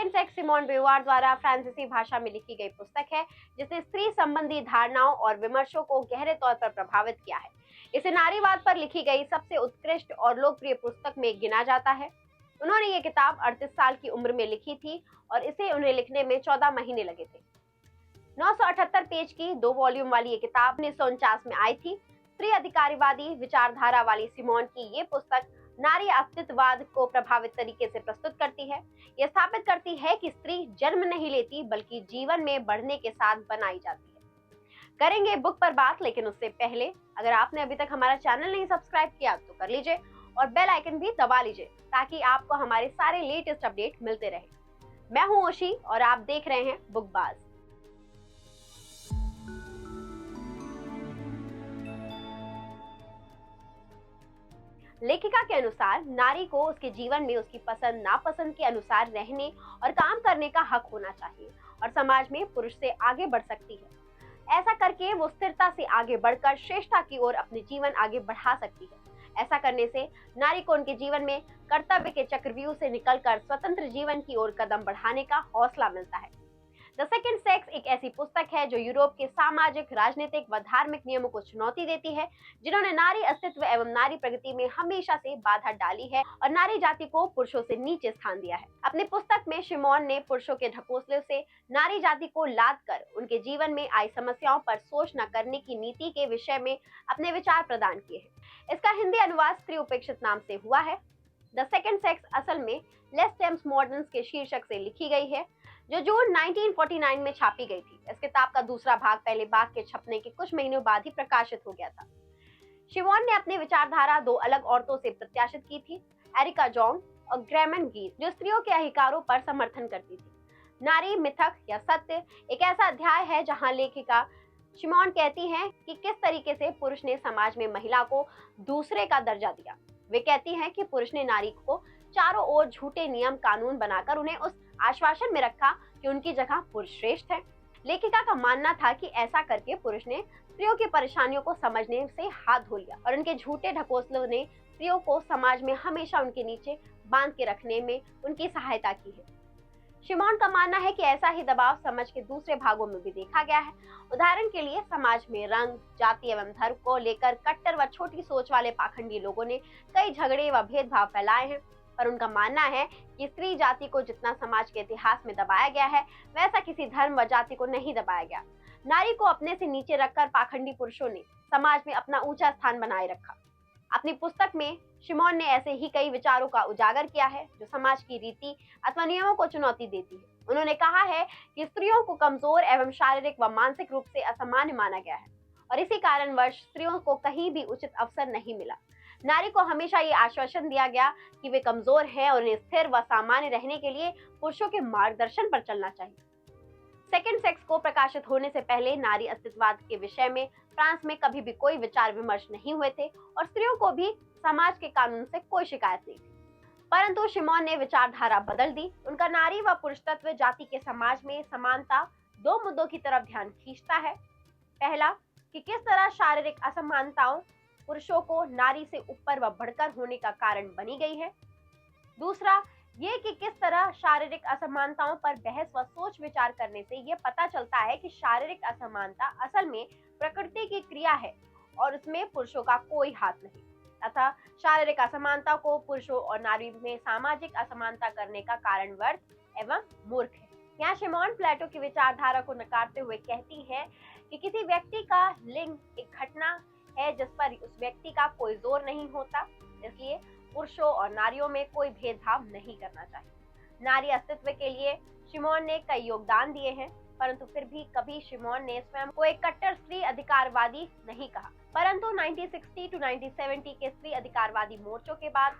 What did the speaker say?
Second sex Simone बेवार द्वारा फ्रांसीसी भाषा में लिखी गई पुस्तक है, जिसने स्त्री संबंधी धारणाओं और विमर्शों को गहरे तौर पर प्रभावित किया है। इसे नारीवाद पर लिखी गई सबसे उत्कृष्ट और लोकप्रिय पुस्तक में गिना जाता है। उन्होंने ये किताब 38 साल की उम्र में लिखी थी और इसे उन्हें लिखने में 14 महीने लगे थे। 978 पेज की 2 वॉल्यूम वाली ये किताब 1949 में आई थी। स्त्री अधिकारवादी विचारधारा वाली सिमोन की ये पुस्तक नारी अस्तित्ववाद को प्रभावित तरीके से प्रस्तुत करती है। यह स्थापित करती है कि स्त्री जन्म नहीं लेती बल्कि जीवन में बढ़ने के साथ बनाई जाती है। करेंगे बुक पर बात, लेकिन उससे पहले अगर आपने अभी तक हमारा चैनल नहीं सब्सक्राइब किया तो कर लीजिए और बेल आइकन भी दबा लीजिए ताकि आपको हमारे सारे लेटेस्ट अपडेट मिलते रहे। मैं हूं ओशी और आप देख रहे हैं बुकबाज। लेखिका के अनुसार नारी को उसके जीवन में उसकी पसंद नापसंद के अनुसार रहने और काम करने का हक होना चाहिए और समाज में पुरुष से आगे बढ़ सकती है। ऐसा करके वो स्थिरता से आगे बढ़कर श्रेष्ठता की ओर अपने जीवन आगे बढ़ा सकती है। ऐसा करने से नारी को उनके जीवन में कर्तव्य के चक्रव्यूह से निकलकर स्वतंत्र जीवन की ओर कदम बढ़ाने का हौसला मिलता है। द सेकंड सेक्स एक ऐसी पुस्तक है जो यूरोप के सामाजिक, राजनीतिक व धार्मिक नियमों को चुनौती देती है, जिन्होंने नारी अस्तित्व एवं नारी प्रगति में हमेशा से बाधा डाली है और नारी जाति को पुरुषों से नीचे स्थान दिया है। अपनी पुस्तक में सिमोन ने पुरुषों के ढकोसले से नारी जाति को लाद कर उनके जीवन में आई समस्याओं पर सोच न करने की नीति के विषय में अपने विचार प्रदान किए हैं। इसका हिंदी अनुवाद स्त्री उपेक्षित नाम से हुआ है। द सेकंड सेक्स असल में लेस टेम्स मॉडर्न्स के शीर्षक से लिखी गई है, जो जून 1949 में छापी गई थी। इस किताब का दूसरा भाग पहले भाग के छपने के कुछ महीनों बाद ही प्रकाशित हो गया था। सिमोन ने अपनी विचारधारा 2 अलग औरतों से प्रत्याशित की थी, एरिका जॉन्ग और ग्रेमन गीत, जो स्त्रियों के अधिकारों पर समर्थन करती थी। नारी मिथक या सत्य एक ऐसा अध्याय है जहां लेखिका सिमोन कहती हैं कि किस तरीके से पुरुष ने समाज में महिला को दूसरे का दर्जा दिया। वे कहती हैं कि पुरुष ने नारी को चारों ओर झूठे नियम कानून बनाकर उन्हें उस आश्वासन में रखा कि उनकी जगह पुरुष श्रेष्ठ है। लेखिका का मानना था कि ऐसा करके पुरुष ने स्त्रियों की परेशानियों को समझने से हाथ धो लिया और उनके झूठे ढकोसलों ने स्त्रियों को समाज में हमेशा उनके नीचे बांध के रखने में उनकी सहायता की है। सिमोन का मानना है कि ऐसा ही दबाव समाज के दूसरे भागों में भी देखा गया है। उदाहरण के लिए समाज में रंग, जाति एवं धर्म को लेकर कट्टर व छोटी सोच वाले पाखंडी लोगों ने कई झगड़े व भेदभाव फैलाए हैं, पर उनका मानना है कि स्त्री जाति को जितना समाज के इतिहास में दबाया गया है, वैसा किसी धर्म व जाति को नहीं दबाया गया। नारी को अपने से नीचे रखकर पाखंडी पुरुषों ने समाज में अपना ऊंचा स्थान बनाए रखा। अपनी पुस्तक में सिमोन ने ऐसे ही कई विचारों का उजागर किया है जो समाज की रीति अथवा नियमों को चुनौती देती है। उन्होंने कहा है कि स्त्रियों को कमजोर एवं शारीरिक व मानसिक रूप से असामान्य माना गया है और इसी कारणवश स्त्रियों को कहीं भी उचित अवसर नहीं मिला। नारी को हमेशा ये आश्वासन दिया गया कि वे कमजोर हैं और उन्हें स्थिर व सामान्य रहने के लिए पुरुषों के मार्गदर्शन पर चलना चाहिए। सेकंड सेक्स को प्रकाशित होने से पहले नारी अस्तित्ववाद के विषय में फ्रांस में कभी भी कोई विचार विमर्श नहीं हुए थे और स्त्रियों को भी समाज के कानून से कोई शिकायत नहीं थी। परंतु सिमोन ने विचारधारा बदल दी। उनका नारी व पुरुष तत्व जाति के समाज में समानता 2 मुद्दों की तरफ ध्यान खींचता है। पहला, कि किस तरह शारीरिक असमानताओं पुरुषों को नारी से ऊपर व बढ़कर होने का कारण बनी गई है। दूसरा, ये कि किस तरह शारीरिक असमानताओं पर बहस व सोच विचार करने से ये पता चलता है कि शारीरिक असमानता असल में प्रकृति की क्रिया है और उसमें पुरुषों का कोई हाथ नहीं, तथा शारीरिक असमानता को पुरुषों और नारी में सामाजिक असमानता करने का कारण व्यर्थ एवं मूर्ख है। यहाँ सिमोन प्लेटो की विचारधारा को नकारते हुए कहती है कि किसी व्यक्ति का लिंग एक घटना है जिस पर उस व्यक्ति का कोई जोर नहीं होता, इसलिए पुरुषों और नारियों में कोई भेदभाव नहीं करना चाहिए। नारी अस्तित्व के लिए सिमोन ने कई योगदान दिए हैं, परंतु फिर भी कभी सिमोन ने स्वयं को एक कट्टर स्त्री अधिकारवादी नहीं कहा। परंतु 1960 to 1970 के स्त्री अधिकारवादी मोर्चों के बाद